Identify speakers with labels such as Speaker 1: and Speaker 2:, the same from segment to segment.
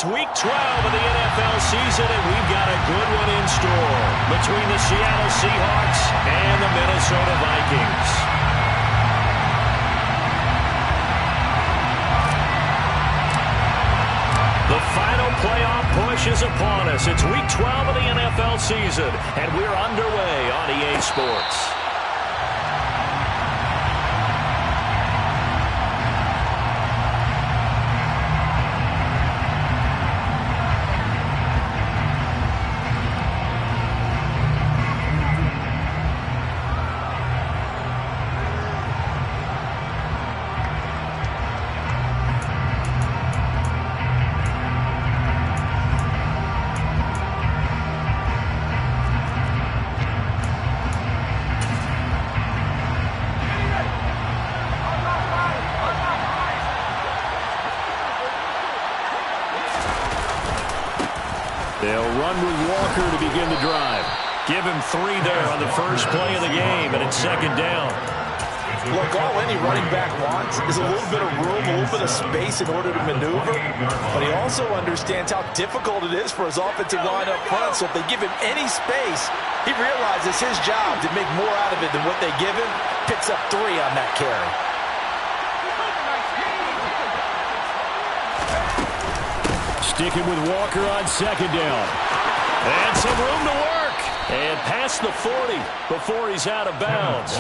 Speaker 1: It's Week 12 of the NFL season, and we've got a good one in store between the Seattle Seahawks and the Minnesota Vikings. The final playoff push is upon us. It's Week 12 of the NFL season, and we're underway on EA Sports. They'll run with Walker to begin the drive. Give him 3 there on the first play of the game, and it's second down.
Speaker 2: Look, all any running back wants is a little bit of room, a little bit of space in order to maneuver. But he also understands how difficult it is for his offensive line up front. So if they give him any space, he realizes his job to make more out of it than what they give him. Picks up 3 on that carry.
Speaker 1: Sticking with Walker on second down. And some room to work. And past the 40 before he's out of bounds.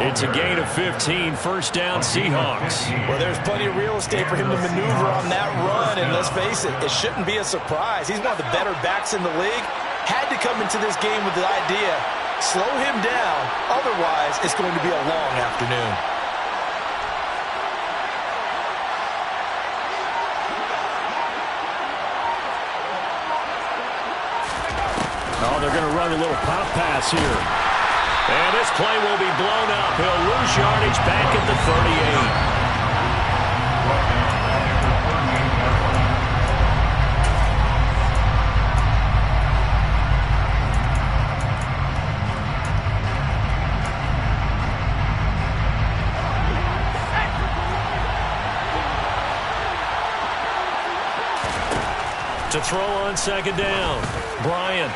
Speaker 1: It's a gain of 15, first down Seahawks.
Speaker 2: Well, there's plenty of real estate for him to maneuver on that run. And let's face it, it shouldn't be a surprise. He's one of the better backs in the league. Had to come into this game with the idea, slow him down. Otherwise, it's going to be a long afternoon.
Speaker 1: Oh, they're going to run a little pop pass here. And this play will be blown up. He'll lose yardage back at the 38. To throw on second down, Bryant.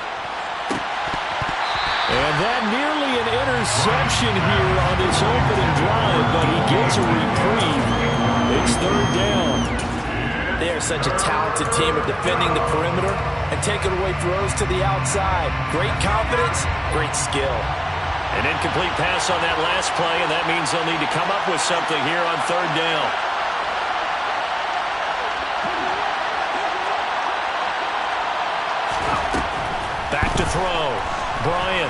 Speaker 1: And that nearly an interception here on this opening drive, but he gets a reprieve. It's third down.
Speaker 2: They are such a talented team at defending the perimeter and taking away throws to the outside. Great confidence, great skill.
Speaker 1: An incomplete pass on that last play, and that means they'll need to come up with something here on third down. Back to throw. Bryant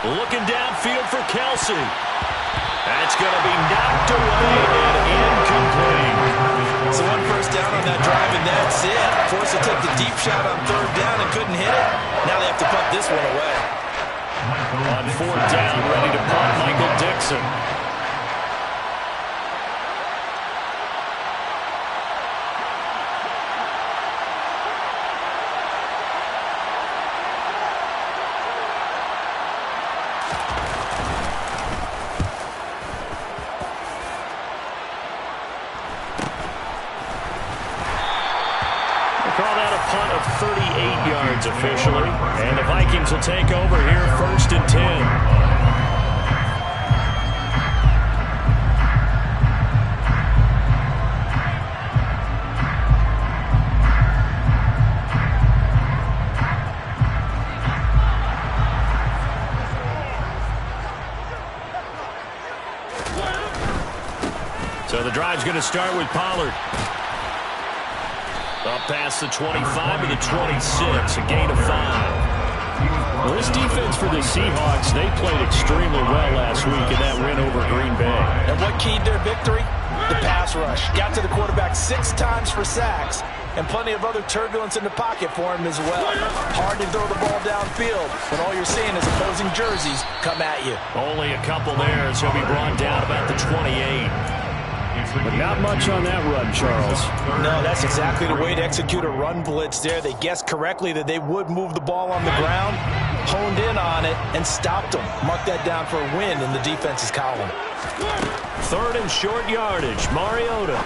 Speaker 1: looking downfield for Kelsey. That's going to be knocked away and incomplete.
Speaker 2: So one first down on that drive, and that's it. Forced to take the deep shot on third down and couldn't hit it. Now they have to punt this one away.
Speaker 1: On fourth down, ready to punt, Michael Dixon. Call that a punt of 38 yards officially. And the Vikings will take over here first and 10. So the drive's going to start with Pollard. Up past the 25 to the 26, a gain of 5. Well, this defense for the Seahawks, they played extremely well last week in that win over Green Bay.
Speaker 2: And what keyed their victory? The pass rush. Got to the quarterback 6 times for sacks, and plenty of other turbulence in the pocket for him as well. Hard to throw the ball downfield when all you're seeing is opposing jerseys come at you.
Speaker 1: Only a couple there, so he'll be brought down about the 28. But not much on that run, Charles.
Speaker 2: No, that's exactly the way to execute a run blitz there. They guessed correctly that they would move the ball on the ground, honed in on it, and stopped them. Mark that down for a win in the defense's column.
Speaker 1: Third and short yardage, Mariota.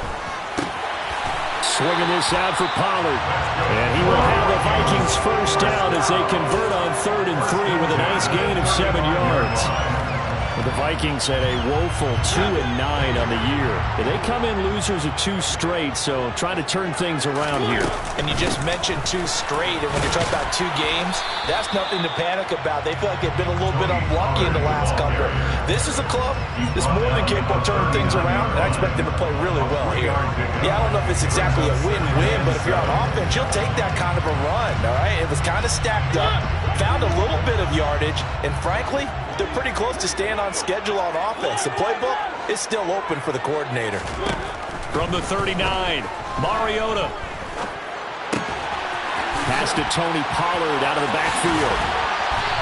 Speaker 1: Swinging this out for Pollard. And he will have the Vikings first down as they convert on 3rd and 3 with a nice gain of 7 yards. The Vikings had a woeful 2-9 on the year. They come in losers of 2 straight, so trying to turn things around here.
Speaker 2: And you just mentioned 2 straight, and when you're talking about 2 games, that's nothing to panic about. They feel like they've been a little bit unlucky in the last couple. This is a club that's more than capable of turning things around, and I expect them to play really well here. Yeah, I don't know if it's exactly a win-win, but if you're on offense, you'll take that kind of a run, all right? It was kind of stacked up, found a little bit of yardage, and frankly, they're pretty close to staying on schedule on offense. The playbook is still open for the coordinator.
Speaker 1: From the 39, Mariota. Pass to Tony Pollard out of the backfield.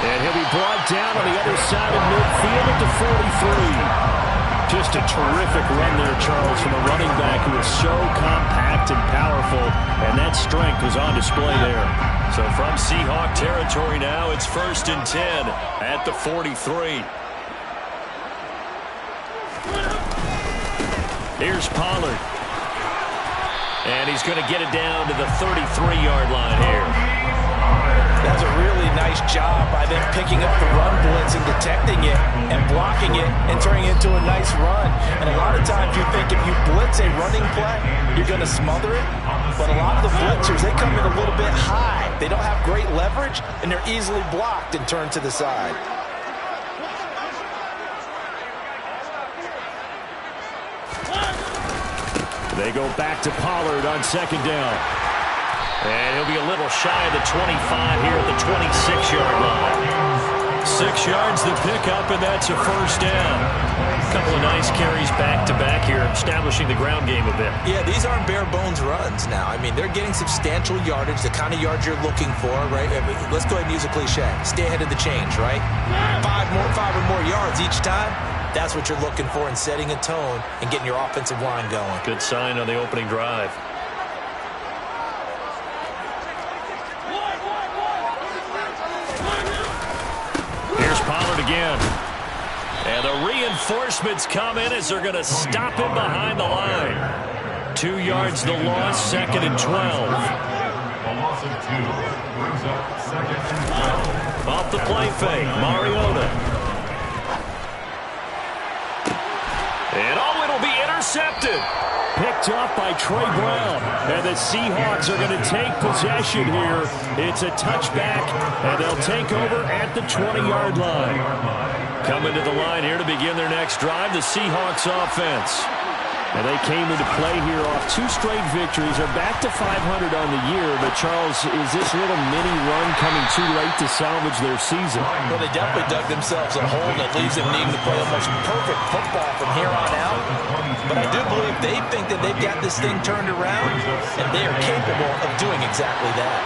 Speaker 1: And he'll be brought down on the other side of midfield at the 43. Just a terrific run there, Charles, from a running back who is so compact and powerful, and that strength was on display there. So from Seahawk territory now, it's 1st and 10 at the 43. Here's Pollard. And he's going to get it down to the 33-yard line here.
Speaker 2: That's a really nice job by them picking up the run blitz and detecting it and blocking it and turning it into a nice run. And a lot of times you think if you blitz a running play, you're going to smother it. But a lot of the blitzers, they come in a little bit high. They don't have great leverage, and they're easily blocked and turned to the side.
Speaker 1: They go back to Pollard on 2nd down. And he'll be a little shy of the 25 here at the 26-yard line. 6 yards to pick up, and that's a first down. A couple of nice carries back-to-back here, establishing the ground game a bit.
Speaker 2: Yeah, these aren't bare-bones runs now. I mean, they're getting substantial yardage, the kind of yards you're looking for, right? I mean, let's go ahead and use a cliche. Stay ahead of the change, right? 5 or more yards each time. That's what you're looking for in setting a tone and getting your offensive line going.
Speaker 1: Good sign on the opening drive. Here's Pollard again. And the reinforcements come in as they're going to stop him behind the line. 2 yards the loss, 2nd and 12.
Speaker 3: A loss of 2 brings up 2nd and 12.
Speaker 1: Off the play fake, Mariota. And oh, it'll be intercepted. Picked up by Trey Brown. And the Seahawks are going to take possession here. It's a touchback, and they'll take over at the 20-yard line. Coming to the line here to begin their next drive, the Seahawks offense. And they came into play here off 2 straight victories. They're back to 500 on the year. But, Charles, is this little mini run coming too late to salvage their season?
Speaker 2: Well, they definitely dug themselves a hole that leaves them needing to play almost perfect football from here on out. But I do believe they think that they've got this thing turned around, and they are capable of doing exactly that.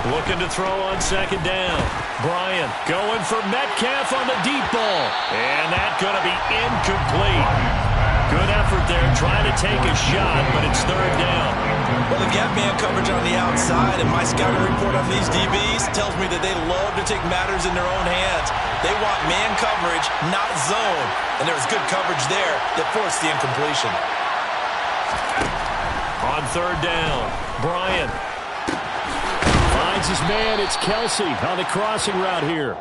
Speaker 1: Looking to throw on 2nd down. Bryant going for Metcalf on the deep ball. And that's going to be incomplete. Good effort there trying to take a shot, but it's 3rd down.
Speaker 2: Well, they've got man coverage on the outside, and my scouting report on these DBs tells me that they love to take matters in their own hands. They want man coverage, not zone. And there was good coverage there that forced the incompletion.
Speaker 1: On 3rd down, Bryant finds his man. It's Kelsey on the crossing route here.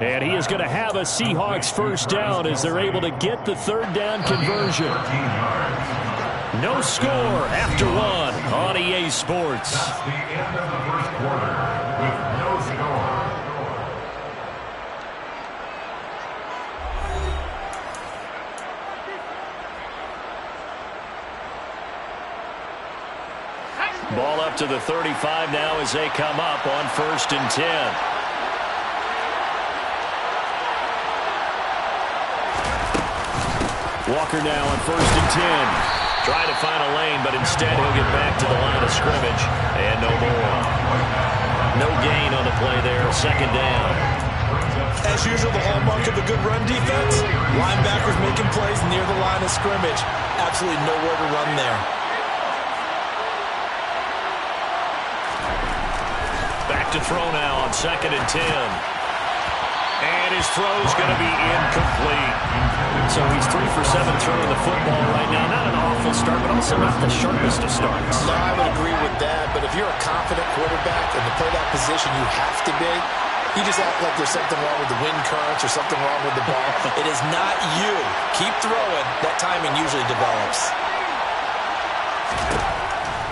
Speaker 1: And he is going to have a Seahawks first down as they're able to get the 3rd down conversion. No score after 1 on EA Sports.
Speaker 3: That's the end of the first quarter with no score.
Speaker 1: Ball up to the 35 now as they come up on 1st and 10. Walker now on 1st and 10. Trying to find a lane, but instead he'll get back to the line of scrimmage. And no more. No gain on the play there. 2nd down.
Speaker 2: As usual, the hallmark of a good run defense, linebackers making plays near the line of scrimmage. Absolutely nowhere to run there.
Speaker 1: Back back to throw now on 2nd and 10. And his throw's going to be incomplete. So he's 3 for 7 throwing the football right now. Not an awful start, but also not the sharpest of starts.
Speaker 2: No, I would agree with that. But if you're a confident quarterback and to play that position, you have to be. You just act like there's something wrong with the wind currents or something wrong with the ball. It is not you. Keep throwing. That timing usually develops.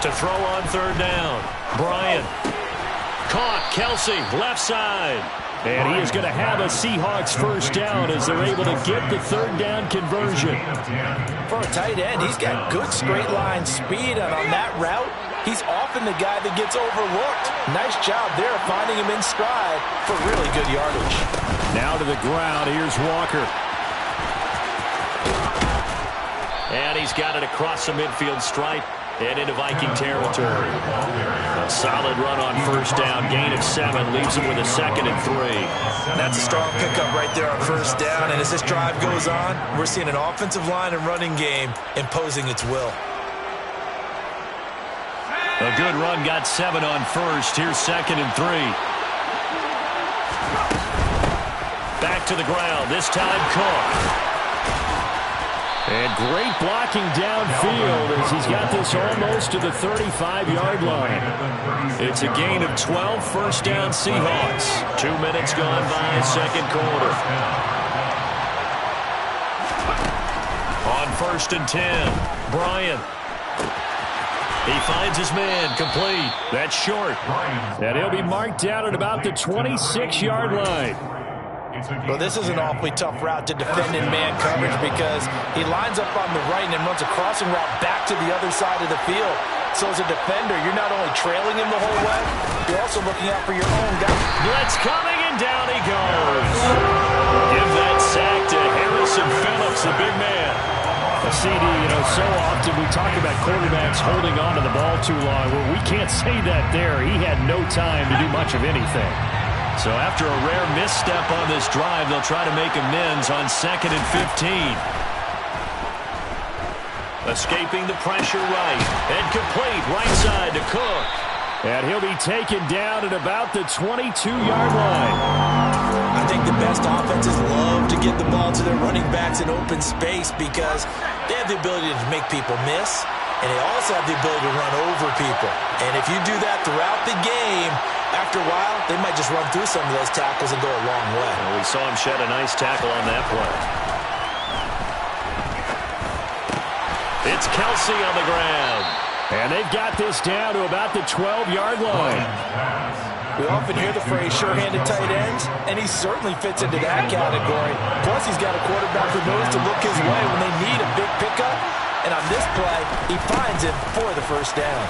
Speaker 1: To throw on 3rd down. Bryant. Caught. Kelsey, left side. And he is going to have a Seahawks first down as they're able to get the 3rd down conversion.
Speaker 2: For a tight end, he's got good straight line speed, and on that route, he's often the guy that gets overlooked. Nice job there finding him in stride for really good yardage.
Speaker 1: Now to the ground. Here's Walker. And he's got it across the midfield stripe and into Viking territory. A solid run on 1st down. Gain of 7 leaves him with a 2nd and 3.
Speaker 2: That's a strong pickup right there on 1st down. And as this drive goes on, we're seeing an offensive line and running game imposing its will.
Speaker 1: A good run, got 7 on 1st. Here's 2nd and 3. Back to the ground. This time Cook. And great blocking downfield as he's got this almost to the 35-yard line. It's a gain of 12, 1st down Seahawks. 2 minutes gone by, 2nd quarter. On 1st and 10, Bryant. He finds his man, complete. That's short. And he'll be marked down at about the 26-yard line.
Speaker 2: Well, this is an awfully tough route to defend in man coverage because he lines up on the right and then runs a crossing route back to the other side of the field. So as a defender, you're not only trailing him the whole way, you're also looking out for your own guy.
Speaker 1: Blitz coming, and down he goes. Give that sack to Harrison Phillips, the big man.
Speaker 4: A CD, so often we talk about quarterbacks holding on to the ball too long. Well, we can't say that there. He had no time to do much of anything.
Speaker 1: So after a rare misstep on this drive, they'll try to make amends on 2nd and 15. Escaping the pressure right. And complete right side to Cook.
Speaker 4: And he'll be taken down at about the 22-yard line.
Speaker 2: I think the best offenses love to get the ball to their running backs in open space because they have the ability to make people miss, and they also have the ability to run over people. And if you do that throughout the game, after a while, they might just run through some of those tackles and go a long way.
Speaker 1: Well, we saw him shed a nice tackle on that play. It's Kelsey on the ground.
Speaker 4: And they've got this down to about the 12-yard line.
Speaker 2: We often hear the phrase sure-handed tight ends, and he certainly fits into that category. Plus, he's got a quarterback who knows to look his way when they need a big pickup. And on this play, he finds him for the 1st down.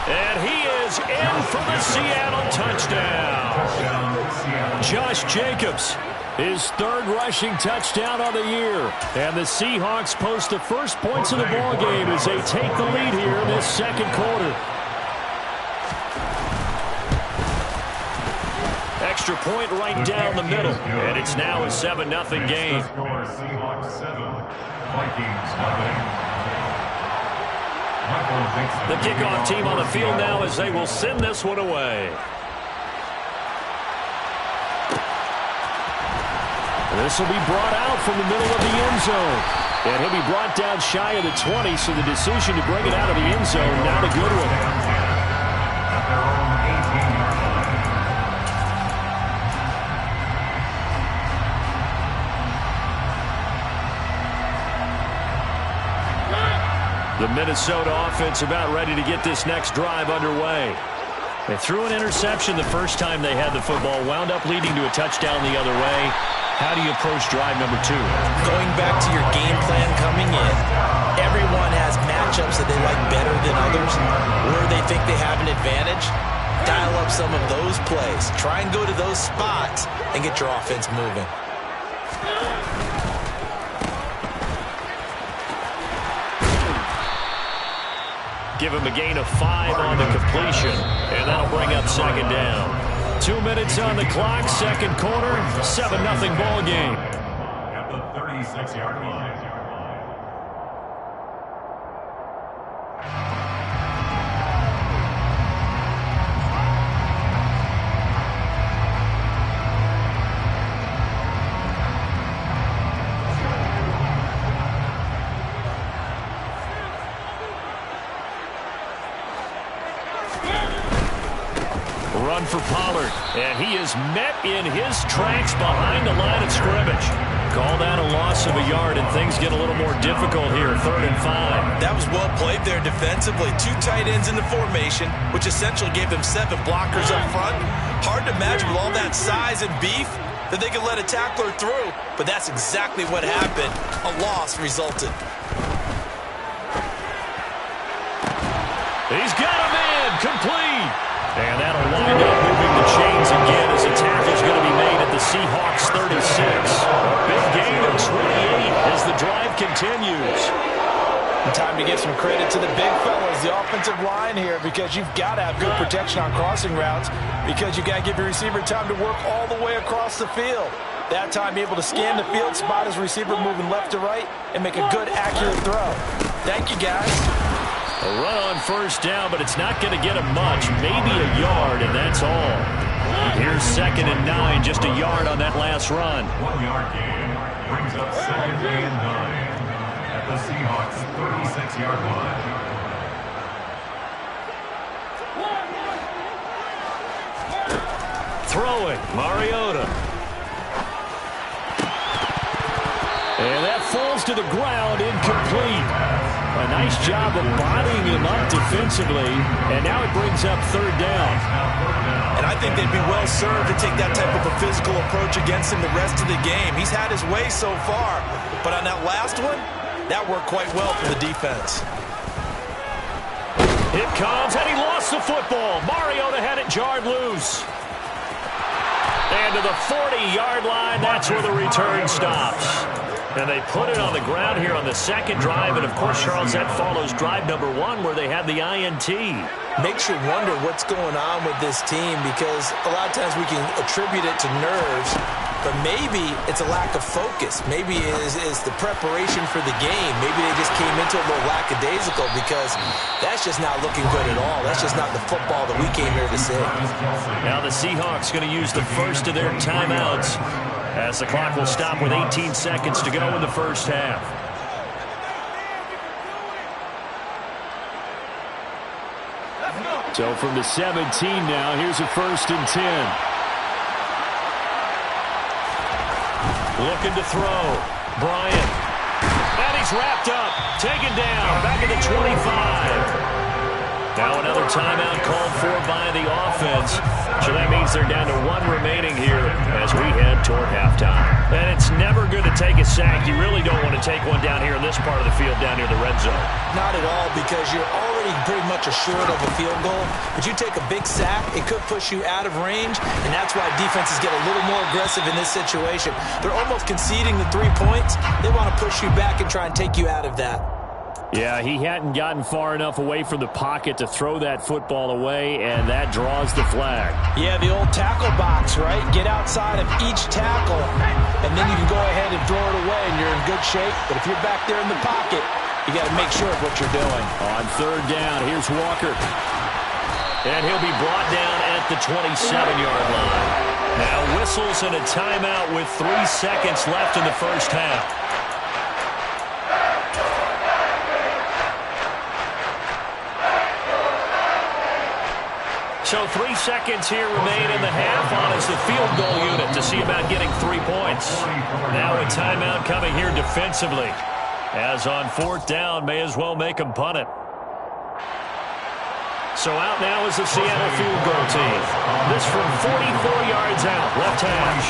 Speaker 1: And he is in for the Seattle touchdown.
Speaker 4: Josh Jacobs, his 3rd rushing touchdown of the year. And the Seahawks post the first points of the ball game as they take the lead here in this 2nd quarter.
Speaker 1: Extra point right down the middle. And it's now a 7-0 game.
Speaker 3: Seahawks 7, Vikings 0.
Speaker 1: The kickoff team on the field now as they will send this one away.
Speaker 4: This will be brought out from the middle of the end zone. And he'll be brought down shy of the 20, so the decision to bring it out of the end zone, not a good one.
Speaker 1: The Minnesota offense about ready to get this next drive underway. They threw an interception the first time they had the football, wound up leading to a touchdown the other way. How do you approach drive number 2?
Speaker 2: Going back to your game plan coming in, everyone has matchups that they like better than others, where they think they have an advantage. Dial up some of those plays. Try and go to those spots and get your offense moving.
Speaker 1: Give him a gain of 5 on the completion, and that'll bring up 2nd down.
Speaker 4: 2 minutes on the clock, 2nd quarter, 7-0 ball game.
Speaker 3: At the 36-yard line.
Speaker 4: run for Pollard. And he is met in his tracks behind the line of scrimmage. Call that a loss of a yard, and things get a little more difficult here, 3rd and 5.
Speaker 2: That was well played there defensively. 2 tight ends in the formation, which essentially gave them 7 blockers up front. Hard to imagine with all that size and beef that they could let a tackler through, but that's exactly what happened. A loss resulted.
Speaker 4: He's got a man complete. And that'll wind up moving the chains again as the tackle's going to be made at the Seahawks 36. A big gain of 28 as the drive continues.
Speaker 2: And time to give some credit to the big fellas, the offensive line here, because you've got to have good protection on crossing routes, because you've got to give your receiver time to work all the way across the field. That time, be able to scan the field, spot his receiver moving left to right, and make a good, accurate throw. Thank you, guys.
Speaker 4: A run on 1st down, but it's not going to get him much. Maybe a yard, and that's all. Here's 2nd and 9, just a yard on that last run.
Speaker 3: 1-yard gain brings up 2nd and 9 at the Seahawks 36-yard line.
Speaker 4: Throwing, Mariota. And that falls to the ground, incomplete. A nice job of bodying him up defensively, and now it brings up 3rd down.
Speaker 2: And I think they'd be well served to take that type of a physical approach against him the rest of the game. He's had his way so far, but on that last one, that worked quite well for the defense.
Speaker 4: It comes, and he lost the football. Mariota had it jarred loose. And to the 40-yard line, that's where the return stops. And they put it on the ground here on the 2nd drive. And, of course, Charles, that follows drive number 1 where they had the INT.
Speaker 2: Makes you wonder what's going on with this team, because a lot of times we can attribute it to nerves, but maybe it's a lack of focus. Maybe it's the preparation for the game. Maybe they just came into it a little lackadaisical, because that's just not looking good at all. That's just not the football that we came here to see.
Speaker 4: Now the Seahawks going to use the first of their timeouts as the clock will stop with 18 seconds to go in the 1st half. So from the 17 now, here's a 1st and 10. Looking to throw. Bryant. And he's wrapped up. Taken down. Back at the 25. Now another timeout called for by the offense. So that means they're down to 1 remaining here as we head toward halftime. And it's never good to take a sack. You really don't want to take one down here in this part of the field down near the red zone.
Speaker 2: Not at all, because you're already pretty much assured of a field goal. But you take a big sack, it could push you out of range, and that's why defenses get a little more aggressive in this situation. They're almost conceding the 3 points. They want to push you back and try and take you out of that.
Speaker 4: Yeah, he hadn't gotten far enough away from the pocket to throw that football away, and that draws the flag.
Speaker 2: Yeah, the old tackle box, right? Get outside of each tackle, and then you can go ahead and throw it away, and you're in good shape. But if you're back there in the pocket, you got to make sure of what you're doing.
Speaker 4: On 3rd down, here's Walker. And he'll be brought down at the 27-yard line. Now whistles and a timeout with 3 seconds left in the 1st half. So 3 seconds here remain in the half on as the field goal unit to see about getting 3 points. Now a timeout coming here defensively. As on 4th down, may as well make them punt it. So out now is the Seattle field goal team. This from 44 yards out, left hash.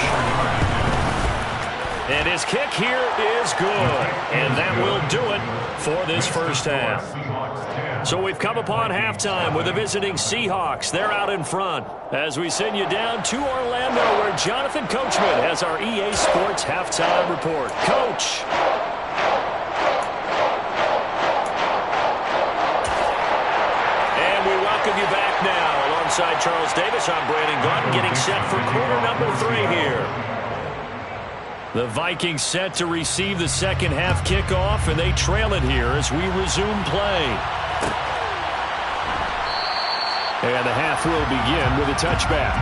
Speaker 4: And his kick here is good. And that will do it for this 1st half. So we've come upon halftime with the visiting Seahawks. They're out in front as we send you down to Orlando, where Jonathan Coachman has our EA Sports halftime report. Coach. And we welcome you back now. Alongside Charles Davis, I'm Brandon Gaudin, getting set for quarter number 3 here. The Vikings set to receive the 2nd half kickoff, and they trail it here as we resume play. And the half will begin with a touchback.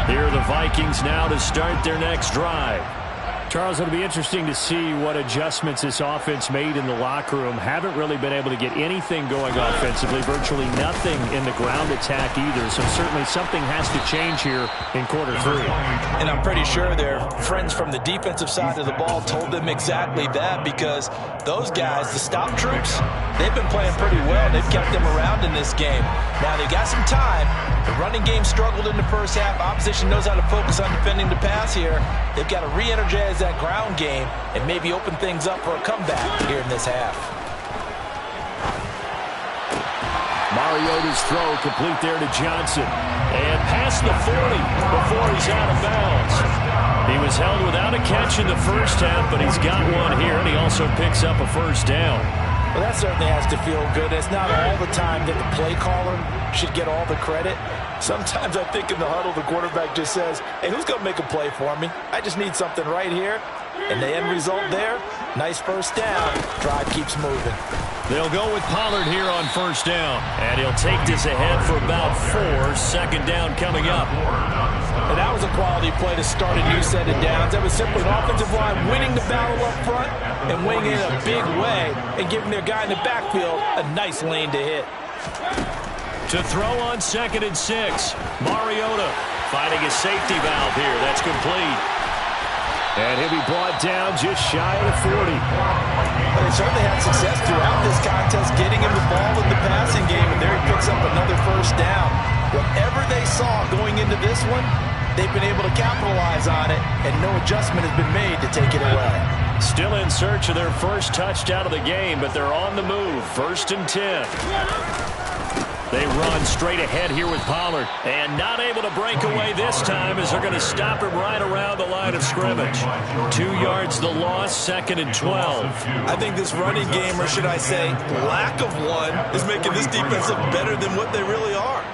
Speaker 4: Here are the Vikings now to start their next drive.
Speaker 1: Charles, it'll be interesting to see what adjustments this offense made in the locker room. Haven't really been able to get anything going offensively, virtually nothing in the ground attack either. So certainly something has to change here in quarter three.
Speaker 2: And I'm pretty sure their friends from the defensive side of the ball told them exactly that, because those guys, the stop troops, they've been playing pretty well. They've kept them around in this game. Now they got some time. The running game struggled in the first half. Opposition knows how to focus on defending the pass here. They've got to re-energize that ground game and maybe open things up for a comeback here in this half.
Speaker 1: Mariota's throw complete there to Johnson. And past the 40 before he's out of bounds. He was held without a catch in the first half, but he's got one here, and he also picks up a first down.
Speaker 2: Well, that certainly has to feel good. It's not all the time that the play caller should get all the credit. Sometimes I think in the huddle, the quarterback just says, hey, who's going to make a play for me? I just need something right here. And the end result there, nice first down. Drive keeps moving.
Speaker 1: They'll go with Pollard here on first down. And he'll take this ahead for about 4. Second down coming up.
Speaker 2: And that was a quality play to start a new set of downs. That was simply an offensive line winning the battle up front and winning in a big way and giving their guy in the backfield a nice lane to hit.
Speaker 1: To throw on 2nd and 6. Mariota finding his safety valve here. That's complete. And he'll be brought down just shy of the 40.
Speaker 2: But they certainly had success throughout this contest, getting him the ball in the passing game, and there he picks up another first down. Whatever they saw going into this one, they've been able to capitalize on it, and no adjustment has been made to take it away.
Speaker 1: Still in search of their first touchdown of the game, but they're on the move. 1st and 10. They run straight ahead here with Pollard. And not able to break away this time as they're going to stop him right around the line of scrimmage. 2 yards the loss, 2nd and 12.
Speaker 2: I think this running game, or should I say lack of one, is making this defense look better than what they really are.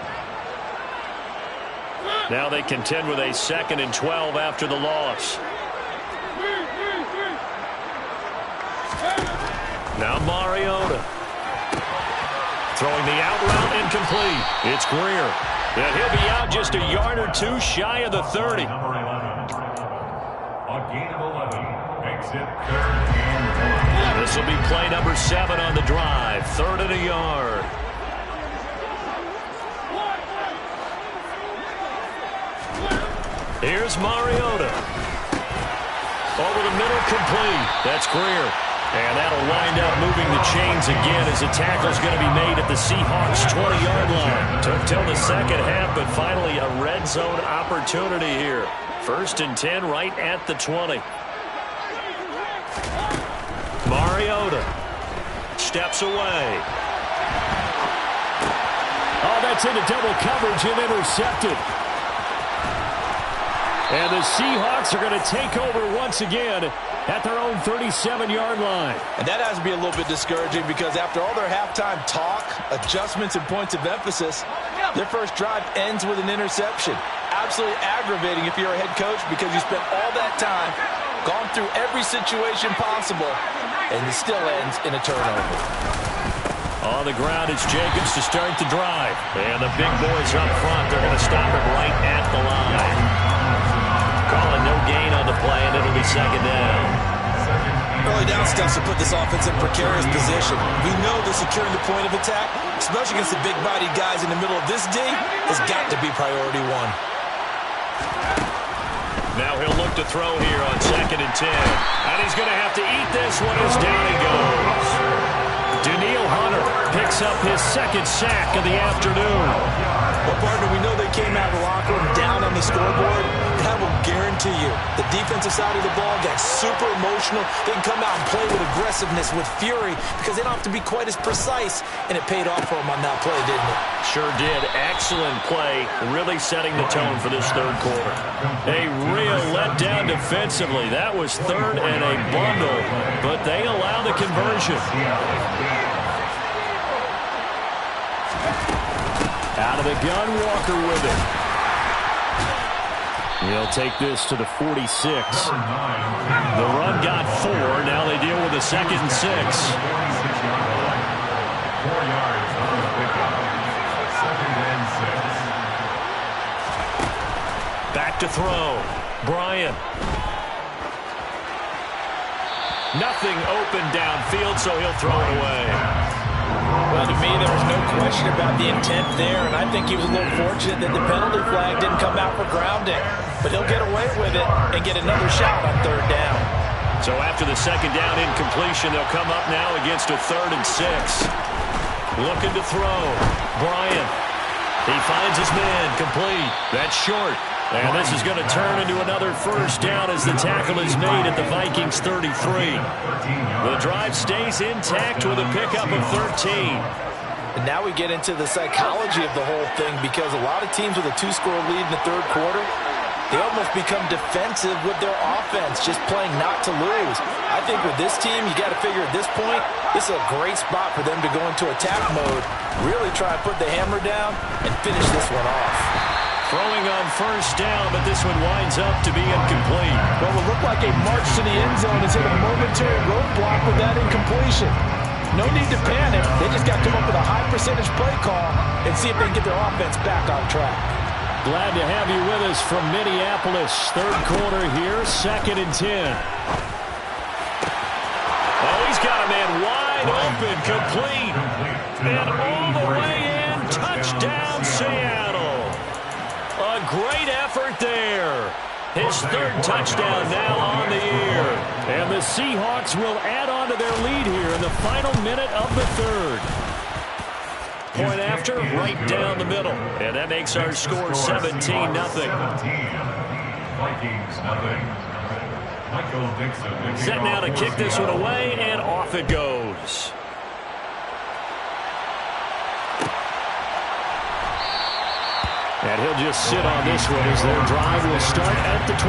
Speaker 1: Now they contend with a 2nd and 12 after the loss. Now Mariota. Throwing the out route incomplete. It's Greer. And he'll be out just a yard or 2 shy of the 30.
Speaker 3: Number 11. A gain of 11. Makes it 3rd and 1.
Speaker 1: This will be play number 7 on the drive. 3rd and a yard. Here's Mariota. Over the middle, complete. That's Greer. And that'll wind up moving the chains again as the tackle's going to be made at the Seahawks' 20-yard line. Took till the second half, but finally a red zone opportunity here. 1st and 10 right at the 20. Mariota steps away. Oh, that's into double coverage and intercepted. And the Seahawks are going to take over once again at their own 37-yard line.
Speaker 2: And that has to be a little bit discouraging, because after all their halftime talk, adjustments, and points of emphasis, their first drive ends with an interception. Absolutely aggravating if you're a head coach, because you spent all that time, gone through every situation possible, and it still ends in a turnover.
Speaker 1: On the ground, it's Jacobs to start the drive. And the big boys up front, they're going to stop him right at the line. Calling no gain on the play, and it'll be 2nd down.
Speaker 2: Early down steps will put this offense in precarious position. We know that securing the point of attack, especially against the big-bodied guys in the middle of this D, has got to be priority 1.
Speaker 1: Now he'll look to throw here on 2nd and 10. And he's going to have to eat this one as down he goes. Daniil Hunter picks up his 2nd sack of the afternoon.
Speaker 2: Well, partner, we know they came out of the locker room down on the scoreboard. And I will guarantee you, the defensive side of the ball got super emotional. They can come out and play with aggressiveness, with fury, because they don't have to be quite as precise. And it paid off for them on that play, didn't it?
Speaker 1: Sure did. Excellent play, really setting the tone for this 3rd quarter. A real letdown defensively. That was 3rd and a bundle, but they allow the conversion. Out of the gun, Walker with it. He'll take this to the 46. The run got 4. Now they deal with a 2nd and 6.
Speaker 3: 4 yards on the pickup. 2nd and 6.
Speaker 1: Back to throw. Bryant. Nothing open downfield, so he'll throw it away.
Speaker 2: Well, to me, there was no question about the intent there, and I think he was a little fortunate that the penalty flag didn't come out for grounding. But he'll get away with it and get another shot on third down.
Speaker 1: So after the second down incompletion, they'll come up now against a 3rd and 6. Looking to throw. Bryant. He finds his man. Complete. That's short. And this is going to turn into another first down as the tackle is made at the Vikings 33. The drive stays intact with a pickup of 13.
Speaker 2: And now we get into the psychology of the whole thing, because a lot of teams with a 2-score lead in the third quarter, they almost become defensive with their offense, just playing not to lose. I think with this team, you got to figure at this point, this is a great spot for them to go into attack mode, really try and put the hammer down and finish this one off.
Speaker 1: Throwing on first down, but this one winds up to be incomplete.
Speaker 2: What will look like a march to the end zone has hit a momentary roadblock with that incompletion. No need to panic. They just got to come up with a high percentage play call and see if they can get their offense back on track.
Speaker 1: Glad to have you with us from Minneapolis. Third quarter here, 2nd and 10. Oh, he's got a man wide open, complete. And all the way in, touchdown Seattle. A great effort there. His 3rd touchdown now on the year. And the Seahawks will add on to their lead here in the final minute of the 3rd. Point after, right down the middle. And that makes our score 17-0. Set now to kick this one away, and off it goes. And he'll just sit on this one as their drive will start at the 25.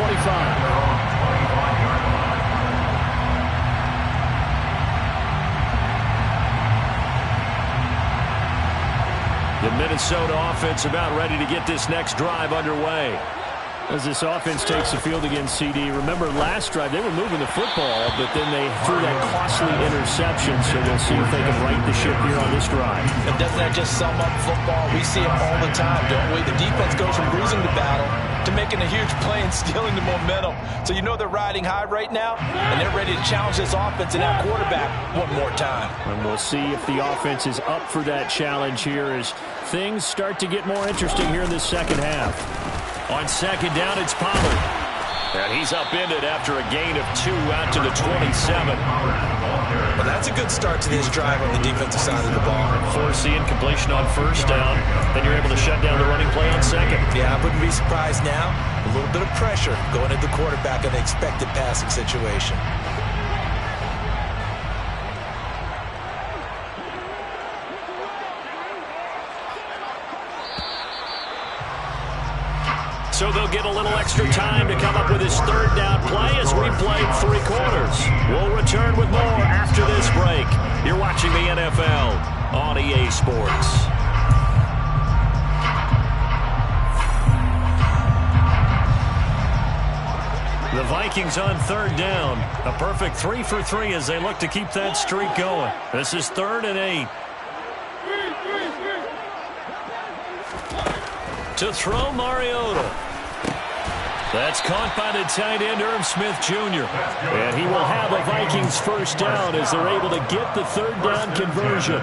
Speaker 1: The Minnesota offense about ready to get this next drive underway. As this offense takes the field against CD, remember last drive they were moving the football, but then they threw that costly interception, so we'll see if they can right the ship here on this drive.
Speaker 2: And doesn't that just sum up football? We see it all the time, don't we? The defense goes from losing the battle to making a huge play and stealing the momentum. So you know they're riding high right now, and they're ready to challenge this offense and that quarterback one more time.
Speaker 1: And we'll see if the offense is up for that challenge here as things start to get more interesting here in this second half. On second down, it's Pollard. And he's upended after a gain of 2 out to the 27.
Speaker 2: Well, that's a good start to this drive on the defensive side of the ball.
Speaker 1: Force the incompletion on first down. Then you're able to shut down the running play on second.
Speaker 2: Yeah, I wouldn't be surprised now. A little bit of pressure going at the quarterback in the expected passing situation.
Speaker 1: So they'll get a little extra time to come up with his 3rd down play as we play 3 quarters. We'll return with more after this break. You're watching the NFL on EA Sports. The Vikings on 3rd down. A perfect 3 for 3 as they look to keep that streak going. This is 3rd and 8. To throw Mariota. That's caught by the tight end, Irv Smith Jr. And he will have a Vikings first down as they're able to get the 3rd down conversion.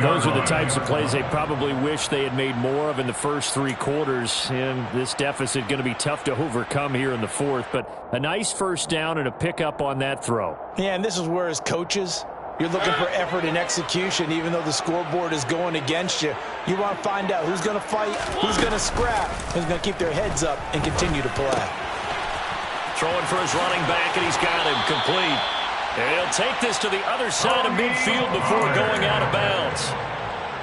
Speaker 1: Those are the types of plays they probably wish they had made more of in the first 3 quarters. And this deficit going to be tough to overcome here in the 4th. But a nice first down and a pickup on that throw.
Speaker 2: Yeah, and this is where as coaches, you're looking for effort and execution, even though the scoreboard is going against you. You want to find out who's going to fight, who's going to scrap, who's going to keep their heads up and continue to play.
Speaker 1: Throwing for his running back, and he's got him complete. And he'll take this to the other side of midfield before going out of bounds.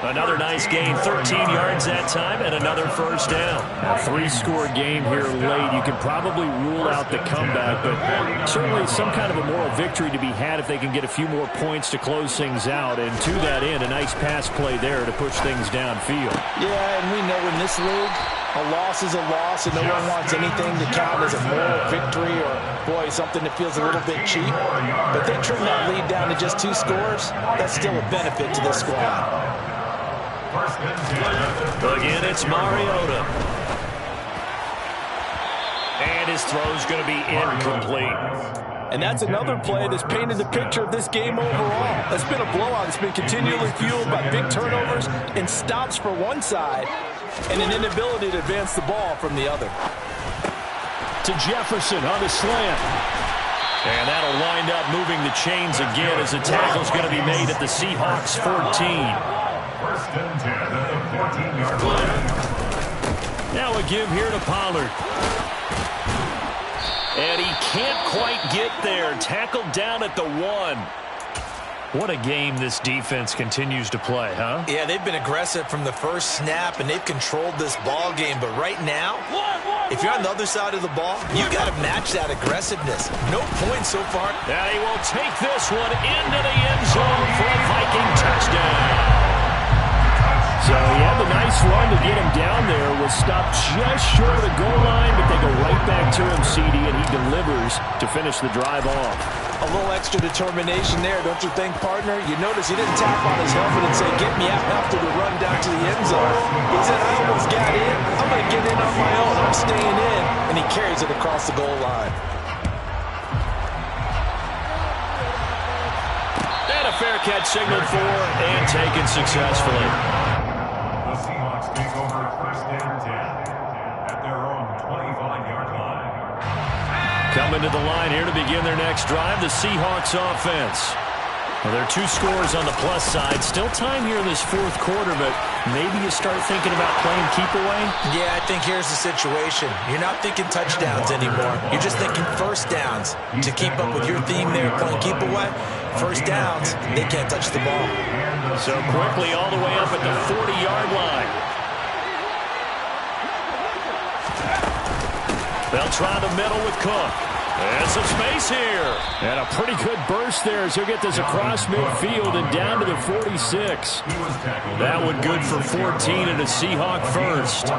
Speaker 1: Another nice gain, 13 yards that time, and another first down. A 3-score game here late. You can probably rule out the comeback, but certainly some kind of a moral victory to be had if they can get a few more points to close things out. And to that end, a nice pass play there to push things downfield.
Speaker 2: Yeah, and we know in this league, a loss is a loss, and no one wants anything to count as a moral victory or, boy, something that feels a little bit cheap. But they trim that lead down to just 2 scores. That's still a benefit to this squad.
Speaker 1: Again, it's Mariota. And his throw's going to be incomplete.
Speaker 2: And that's another play that's painted the picture of this game overall. It's been a blowout. It's been continually fueled by big turnovers and stops for one side and an inability to advance the ball from the other.
Speaker 1: To Jefferson on the slant. And that'll wind up moving the chains again as the tackle's going to be made at the Seahawks 14.
Speaker 3: First and 10 at the 14-yard line.
Speaker 1: Now a give here to Pollard. And he can't quite get there. Tackled down at the 1. What a game this defense continues to play, huh?
Speaker 2: Yeah, they've been aggressive from the first snap, and they've controlled this ball game. But right now, if you're on the other side of the ball, you've got to match that aggressiveness. No points so far.
Speaker 1: Now he will take this one into the end zone for a Viking touchdown. So he had the nice run to get him down there, was stopped just short of the goal line, but they go right back to him, CD, and he delivers to finish the drive off.
Speaker 2: A little extra determination there, don't you think, partner? You notice he didn't tap on his helmet and say, get me out after the run down to the end zone. He said, I almost got in. I'm going to get in on my own. I'm staying in. And he carries it across the goal line.
Speaker 1: And a fair catch signaled for and taken successfully.
Speaker 3: The Seahawks take over first and 10 at their own 25-yard line.
Speaker 1: Coming to the line here to begin their next drive, the Seahawks offense. Well, there are 2 scores on the plus side. Still time here in this fourth quarter, but maybe you start thinking about playing keep away?
Speaker 2: Yeah, I think here's the situation. You're not thinking touchdowns anymore. You're just thinking first downs. To keep up with your theme there, playing keep away, first downs, they can't touch the ball.
Speaker 1: So quickly all the way up at the 40-yard line. They'll try the middle with Cook. And some space here. And a pretty good burst there as he'll get this across midfield and down to the 46. That one good for 14 and a Seahawk first.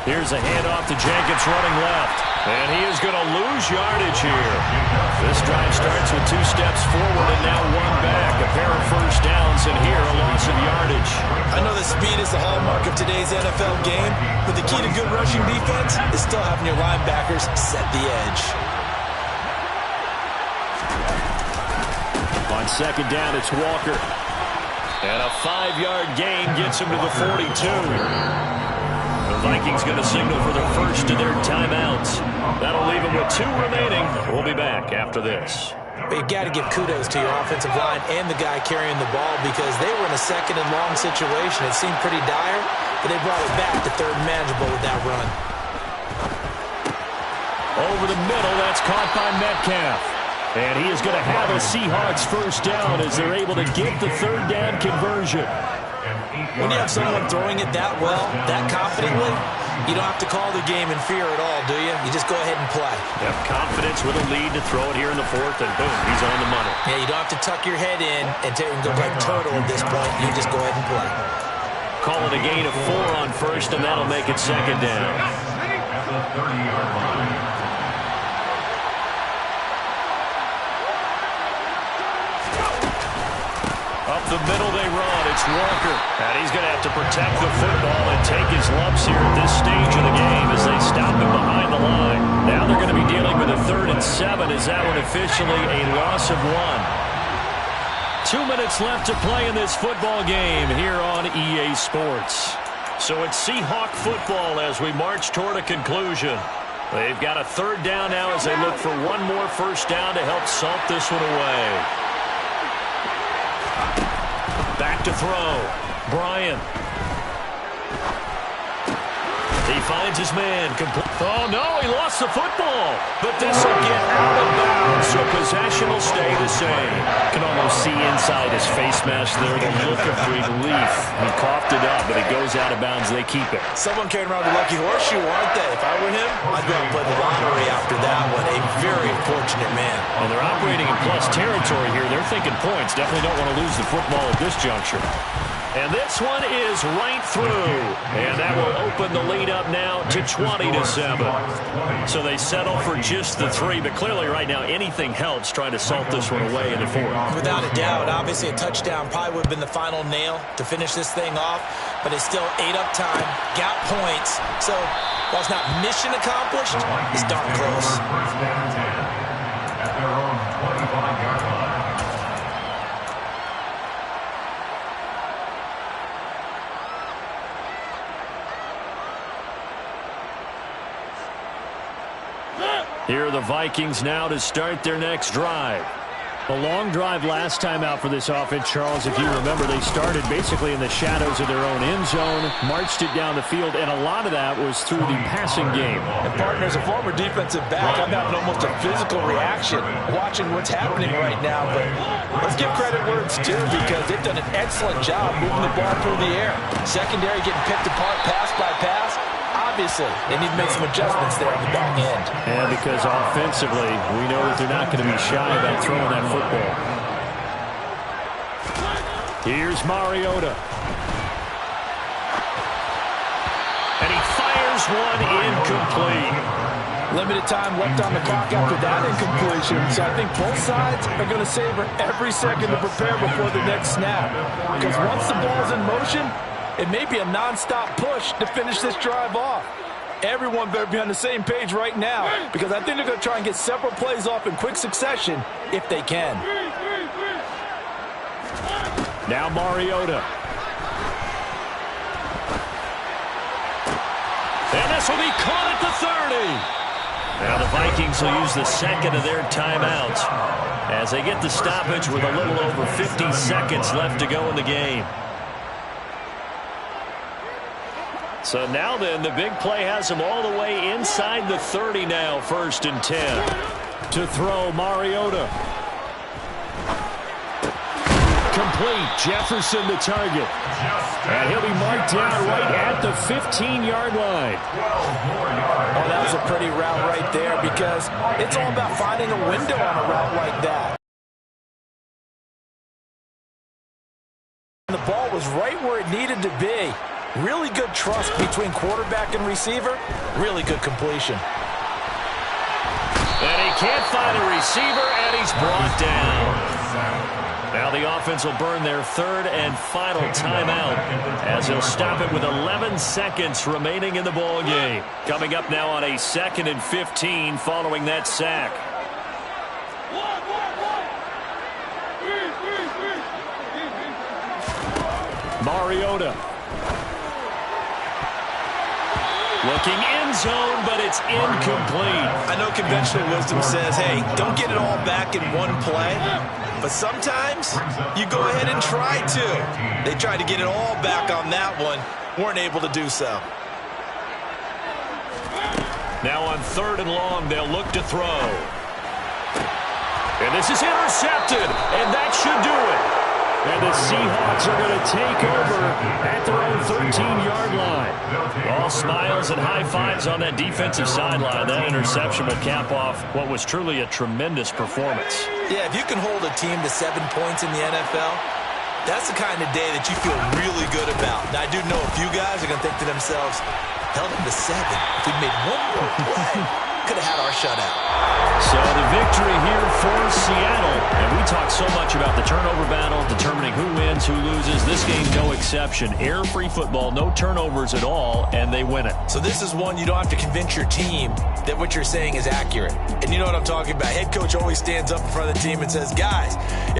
Speaker 1: Here's a handoff to Jenkins running left. And he is going to lose yardage here. This drive starts with 2 steps forward and now 1 back. A pair of first downs and here a loss of yardage.
Speaker 2: I know the speed is the hallmark of today's NFL game, but the key to good rushing defense is still having your linebackers set the edge.
Speaker 1: On second down, it's Walker. And a 5-yard gain gets him to the 42. The Vikings going to signal for their first of their timeouts. That'll leave them with 2 remaining. We'll be back after this.
Speaker 2: You've got to give kudos to your offensive line and the guy carrying the ball because they were in a second and long situation. It seemed pretty dire, but they brought it back to third and manageable with that run.
Speaker 1: Over the middle, that's caught by Metcalf. And he is going to have a Seahawks first down as they're able to get the third down conversion.
Speaker 2: When you have someone throwing it that well, that confidently, you don't have to call the game in fear at all, do you? You just go ahead and play.
Speaker 1: Have confidence with a lead to throw it here in the fourth, and boom, he's on the money.
Speaker 2: Yeah, you don't have to tuck your head in and go like total at this point. You just go ahead and play.
Speaker 1: Call it a gain of 4 on first, and that'll make it second down.
Speaker 3: At the 30-yard line.
Speaker 1: Up the middle they run. It's Walker. And he's going to have to protect the football and take his lumps here at this stage of the game as they stop him behind the line. Now they're going to be dealing with a 3rd and 7 as that one officially a loss of 1. 2 minutes left to play in this football game here on EA Sports. So it's Seahawk football as we march toward a conclusion. They've got a 3rd down now as they look for 1 more first down to help salt this one away. Back to throw. Bryant. He finds his man. Oh, no, he lost the football. But this will get out of bounds, so possession will stay the same. Can almost see inside his face mask there the look of relief. He coughed it up, but it goes out of bounds. They keep it.
Speaker 2: Someone carrying around the lucky horseshoe, aren't they? If I were him, I'd go and play the lottery after that one. A very fortunate man.
Speaker 1: And they're operating in plus territory here. They're thinking points. Definitely don't want to lose the football at this juncture. And this one is right through. And that will open the lead up now to 20-7. So they settle for just the 3. But clearly right now anything helps trying to salt this one away in the 4th.
Speaker 2: Without a doubt. Obviously a touchdown probably would have been the final nail to finish this thing off. But it's still 8 up time. Got points. So while it's not mission accomplished, it's darn close.
Speaker 3: First down and 10 at their own 25-yard line.
Speaker 1: Here are the Vikings now to start their next drive.
Speaker 4: A long drive last time out for this offense, Charles. If you remember, they started basically in the shadows of their own end zone, marched it down the field, and a lot of that was through the passing game.
Speaker 2: And partner, as a former defensive back, I'm having almost a physical reaction watching what's happening right now. But let's give credit where it's due because they've done an excellent job moving the ball through the air. Secondary getting picked apart pass by pass. Obviously, they need to make some adjustments there on the back end.
Speaker 4: And because offensively, we know that they're not going to be shy about throwing that football.
Speaker 1: Here's Mariota. And he fires one incomplete.
Speaker 2: Limited time left on the clock after that incompletion, so I think both sides are going to savor every second to prepare before the next snap. Because once the ball's in motion, it may be a non-stop push to finish this drive off. Everyone better be on the same page right now because I think they're going to try and get several plays off in quick succession if they can.
Speaker 1: Now Mariota. And this will be caught at the 30. Now the Vikings will use the second of their timeouts as they get the stoppage with a little over 50 seconds left to go in the game. So now then, the big play has him all the way inside the 30 now, 1st and 10. To throw, Mariota. Complete. Jefferson the target. And he'll be marked down right at the 15-yard line.
Speaker 2: Oh, that was a pretty route right there because it's all about finding a window on a route like that. The ball was right where it needed to be. Really good trust between quarterback and receiver. Really good completion.
Speaker 1: And he can't find a receiver, and he's brought down. Now the offense will burn their 3rd and final timeout as he'll stop it with 11 seconds remaining in the ball game. Coming up now on a 2nd and 15 following that sack. Mariota. Looking end zone, but it's incomplete.
Speaker 2: I know conventional wisdom says, hey, don't get it all back in one play. But sometimes you go ahead and try to. They tried to get it all back on that one. Weren't able to do so.
Speaker 1: Now on 3rd and long, they'll look to throw. And this is intercepted, and that should do it. And the Seahawks are going to take over at their own 13-yard line. All smiles and high fives on that defensive sideline. That interception will cap off what was truly a tremendous performance.
Speaker 2: Yeah, if you can hold a team to 7 points in the NFL, that's the kind of day that you feel really good about. Now, I do know a few guys are going to think to themselves, held them to 7. If we'd made one more play, could have had our shutout.
Speaker 1: So the victory here for Seattle. And we talk so much about the turnover battle, determining who wins, who loses. This game, no exception. Error-free football, no turnovers at all, and they win it.
Speaker 2: So this is one you don't have to convince your team that what you're saying is accurate. And you know what I'm talking about. Head coach always stands up in front of the team and says, guys,